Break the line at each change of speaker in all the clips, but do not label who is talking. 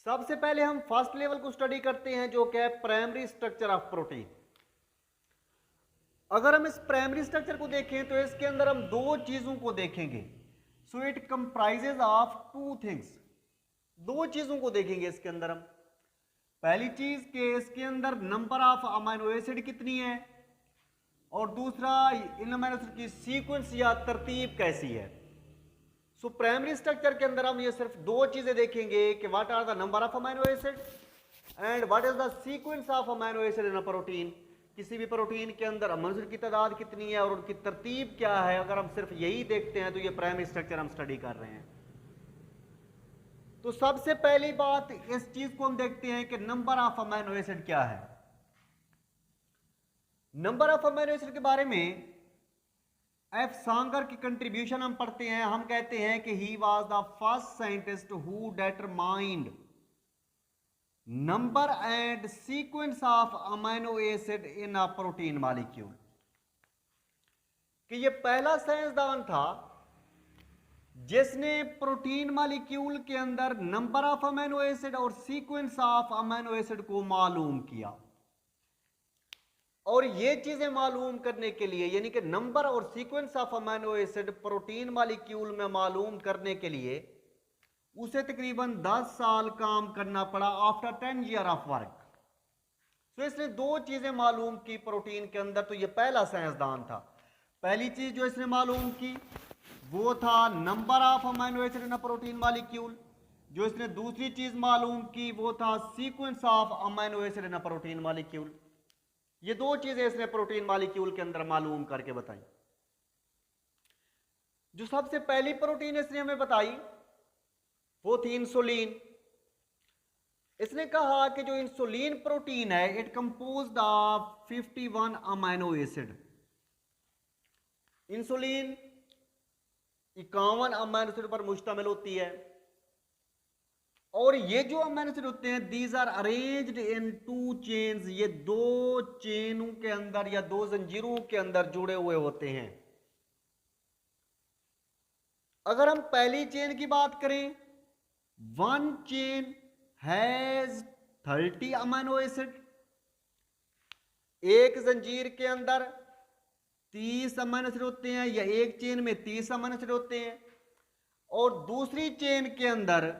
सबसे पहले हम फर्स्ट लेवल को स्टडी करते हैं जो कि है प्राइमरी स्ट्रक्चर ऑफ प्रोटीन। अगर हम इस प्राइमरी स्ट्रक्चर को देखें तो इसके अंदर हम दो चीजों को देखेंगे। So it comprises of two things, दो चीजों को देखेंगे इसके अंदर हम। पहली चीज के इसके अंदर नंबर ऑफ अमीनो एसिड कितनी है, और दूसरा इन अमीनो एसिड की सीक्वेंस या तरतीब कैसी है। सो प्राइमरी स्ट्रक्चर के अंदर हम ये सिर्फ दो चीजें देखेंगे कि what are the number of amino acid and what is the sequence of amino acid in a protein. किसी भी प्रोटीन के अंदर अमीनो एसिड की तादाद कितनी है और उनकी तरतीब क्या है। अगर हम सिर्फ यही देखते हैं तो ये प्राइमरी स्ट्रक्चर हम स्टडी कर रहे हैं। तो सबसे पहली बात इस चीज को हम देखते हैं कि नंबर ऑफ अमीनो एसिड क्या है। नंबर ऑफ अमीनो एसिड के बारे में एफ सांगर की कंट्रीब्यूशन हम पढ़ते हैं। हम कहते हैं कि he was the first scientist who determined number and sequence of amino acid in a protein molecule. कि ये पहला साइंसदान था जिसने प्रोटीन मॉलिक्यूल के अंदर नंबर ऑफ अमीनो एसिड और सीक्वेंस ऑफ अमीनो एसिड को मालूम किया। और ये चीजें मालूम करने के लिए, यानी कि नंबर और sequence of amino acid protein molecule में मालूम करने के लिए उसे तकरीबन 10 साल काम करना पड़ा आफ्टर 10 ईयर ऑफ वर्क। तो इसने दो चीजें मालूम की प्रोटीन के अंदर। तो ये पहला साइंसदान था। पहली चीज जो इसने मालूम की वो था number of amino acid in a protein molecule. जो इसने दूसरी चीज मालूम की वो था sequence of amino acid in a protein molecule. ये दो चीजें इसने प्रोटीन मॉलिक्यूल के अंदर मालूम करके बताई। जो सबसे पहली प्रोटीन इसने हमें बताई वो थी इंसुलिन। इसने कहा कि जो इंसुलिन प्रोटीन है it composed of 51 amino acid. Insulin 51 amino acid पर मुश्तमिल होती है। और ये जो अमीनो एसिड होते हैं these are arranged in two chains. ये दो चेनों के अंदर या दो जंजीरों के अंदर जुड़े हुए होते हैं। अगर हम पहली चेन की बात करें, one chain has 30 amino acid. एक जंजीर के अंदर 30 अमीनो एसिड होते हैं या एक चेन में 30 अमीनो एसिड होते हैं। और दूसरी चेन के अंदर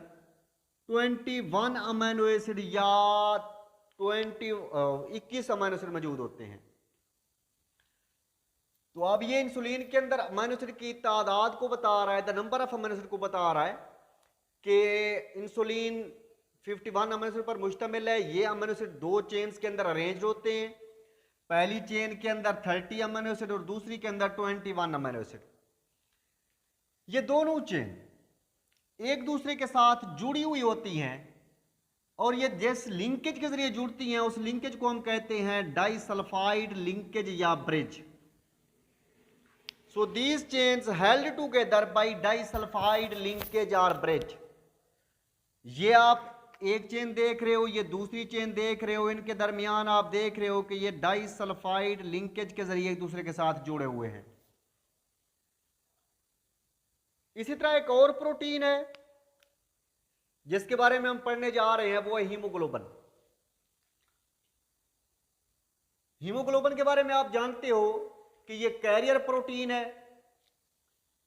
21 अमीनो एसिड या 21 अमीनो एसिड मौजूद होते हैं। तो अब ये इंसुलिन के अंदर अमीनो एसिड की तादाद को बता रहा है, the number of amino acid को बता रहा है कि इंसुलिन 51 अमीनो एसिड पर मुश्तमिल है। ये अमीनो एसिड दो चेन्स के अंदर अरेंज होते हैं। पहली चेन के अंदर 30 अमीनो एसिड और दूसरी के अंदर 21 अमीनो एसिड। ये दोनों चेन एक दूसरे के साथ जुड़ी हुई होती हैं और ये जिस लिंकेज के जरिए जुड़ती हैं उस लिंकेज को हम कहते हैं डाइसल्फाइड लिंकेज या bridge. So these chains held together by disulphide linkage और ब्रिज। ये आप एक चेन देख रहे हो, ये दूसरी चेन देख रहे हो, इनके दरमियान आप देख रहे हो कि ये डाइसल्फाइड लिंकेज के जरिए एक दूसरे के साथ जुड़े हुए हैं। इसी तरह एक और प्रोटीन है जिसके बारे में हम पढ़ने जा रहे हैं, वो है हीमोग्लोबिन। हीमोग्लोबिन के बारे में आप जानते हो कि ये कैरियर प्रोटीन है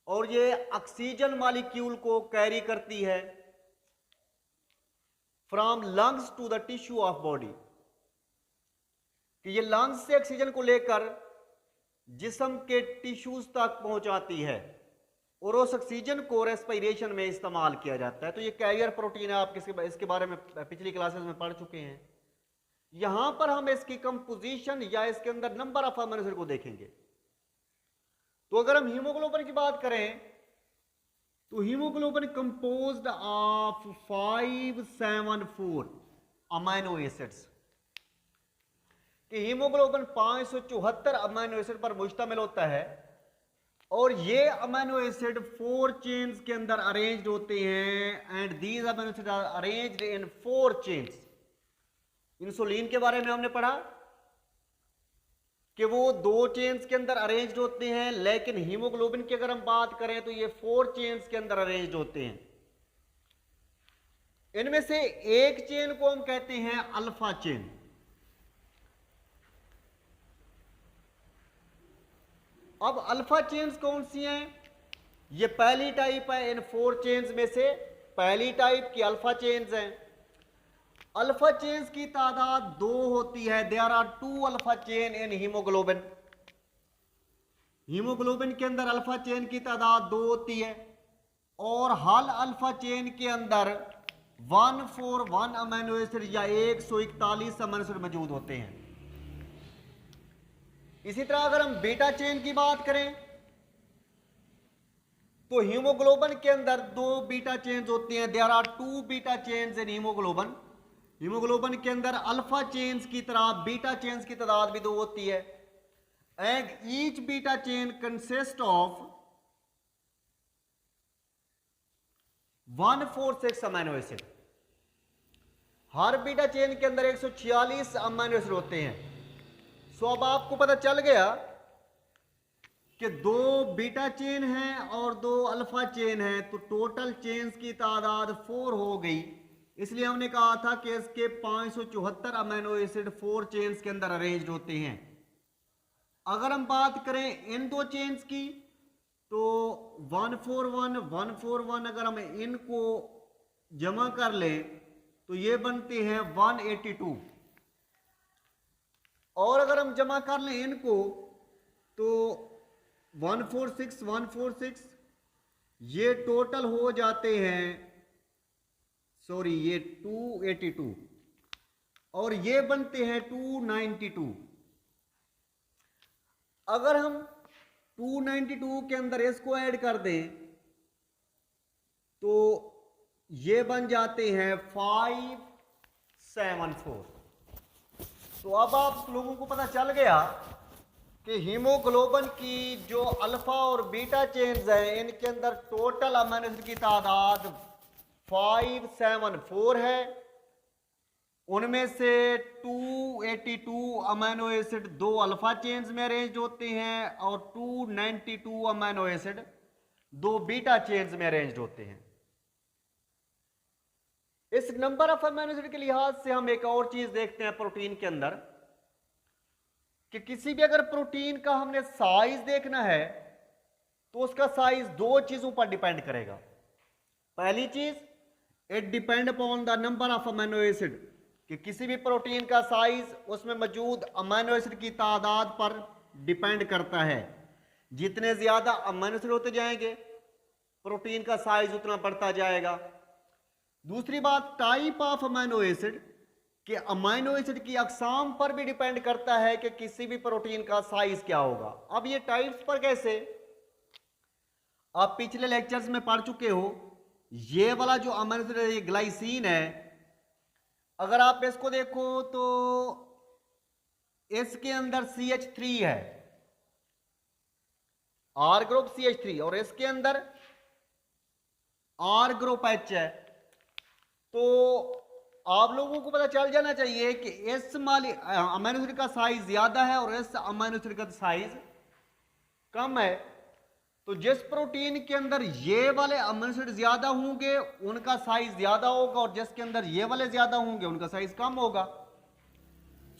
और ये ऑक्सीजन मॉलिक्यूल को कैरी करती है from lungs to the tissue of body. कि ये लंग्स से ऑक्सीजन को लेकर जिस्म के टिश्यूज तक पहुंचाती है और उस ऑक्सीजन को रेस्पिरेशन में इस्तेमाल किया जाता है। तो ये कैरियर प्रोटीन है। आप इसके बारे में पिछली क्लासेस में पढ़ चुके हैं। यहां पर हम इसकी कंपोजिशन या इसके अंदर नंबर ऑफ अमीनो एसिड को देखेंगे। तो अगर हम हीमोग्लोबिन की बात करें तो haemoglobin composed of 574 amino acids. कि हीमोग्लोबिन 574 अमीनो एसिड पर मुश्तमिल होता है और ये अमीनो एसिड 4 चेन्स के अंदर अरेंज्ड होते हैं and these amino acid are arranged in 4 chains. Insulin के बारे में हमने पढ़ा कि वो 2 चेन्स के अंदर अरेंज्ड होते हैं, लेकिन हीमोग्लोबिन की अगर हम बात करें तो ये 4 चेन्स के अंदर अरेंज्ड होते हैं। इनमें से एक चेन को हम कहते हैं अल्फा चेन। अब अल्फा चेन्स कौन सी हैं? ये पहली टाइप है इन 4 चेन्स में से, पहली टाइप की अल्फा चेन्स हैं। अल्फा चेन्स की तादाद 2 होती है। There are 2 alpha chain in haemoglobin. Haemoglobin के अंदर अल्फा चेन की तादाद 2 होती है और हर अल्फा चेन के अंदर 141 अमीनो एसिड या 141 अमीनो एसिड मौजूद होते हैं। इसी तरह अगर हम बीटा चेन की बात करें तो हीमोग्लोबिन के अंदर 2 बीटा चेन्स होती हैं। There are 2 beta chains in haemoglobin. Haemoglobin के अंदर अल्फा चेन्स की तरह बीटा चेन्स की तादाद भी 2 होती है। And each beta chain consist of 146 amino acid. Her beta chain के अंदर 146 अमीनो एसिड होते हैं। सो अब आपको पता चल गया कि 2 बीटा चेन हैं और 2 अल्फा चेन हैं, तो टोटल चेन्स की तादाद 4 हो गई। इसलिए हमने कहा था कि इसके 574 अमीनो एसिड 4 चेन्स के अंदर अरेंज्ड होते हैं। अगर हम बात करें इन 2 चेन्स की तो 141 अगर हम इनको जमा कर लें तो ये बनते हैं 182। और अगर हम जमा कर लें इनको तो 146 ये टोटल हो जाते हैं, सॉरी ये 282 और ये बनते हैं 292। अगर हम 292 के अंदर इसको ऐड कर दें तो ये बन जाते हैं 574। तो अब आप लोगों को पता चल गया कि हीमोग्लोबिन की जो अल्फा और बीटा चेन्स हैं इनके अंदर टोटल अमीनो एसिड की तादाद 574 है। उनमें से 282 अमीनो एसिड 2 अल्फा चेन्स में अरेंज होते हैं और 292 अमीनो एसिड 2 बीटा चेन्स में अरेंज होते हैं। इस नंबर ऑफ अमीनो एसिड के लिहाज से हम एक और चीज देखते हैं प्रोटीन के अंदर कि किसी भी अगर प्रोटीन का हमने साइज देखना है तो उसका साइज 2 चीजों पर डिपेंड करेगा। पहली चीज, it depend upon the number of amino acid, कि किसी भी प्रोटीन का साइज उसमें मौजूद अमीनो एसिड की तादाद पर डिपेंड करता है। जितने ज्यादा अमीनो एसिड होते जाएंगे प्रोटीन का साइज उतना बढ़ता जाएगा। दूसरी बात, टाइप ऑफ अमीनो एसिड, कि अमीनो एसिड की अकसाम पर भी डिपेंड करता है कि किसी भी प्रोटीन का साइज क्या होगा। अब ये टाइप्स पर कैसे, आप पिछले लेक्चर्स में पढ़ चुके हो। ये वाला जो अमीनो एसिड है ये ग्लाइसिन है। अगर आप इसको देखो तो इसके अंदर CH3 है, R ग्रुप CH3, और इसके अंदर R ग्रुप H है। तो आप लोगों को पता चल जाना चाहिए कि इस अमीनो एसिड का साइज ज्यादा है और इस अमीनो एसिड का साइज कम है। तो जिस प्रोटीन के अंदर ये वाले अमीनो एसिड ज्यादा होंगे उनका साइज ज्यादा होगा और जिसके अंदर ये वाले ज्यादा होंगे उनका साइज कम होगा।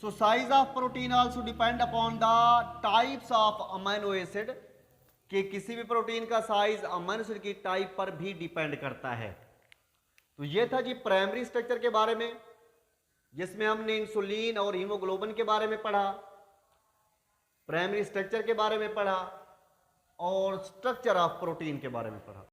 So size of protein also depend upon the types of amino acid, कि किसी भी प्रोटीन का साइज अमीनो एसिड की टाइप पर भी डिपेंड करता है। तो ये था जी प्राइमरी स्ट्रक्चर के बारे में, जिसमें हमने इंसुलिन और हीमोग्लोबिन के बारे में पढ़ा, प्राइमरी स्ट्रक्चर के बारे में पढ़ा और स्ट्रक्चर ऑफ प्रोटीन के बारे में पढ़ा।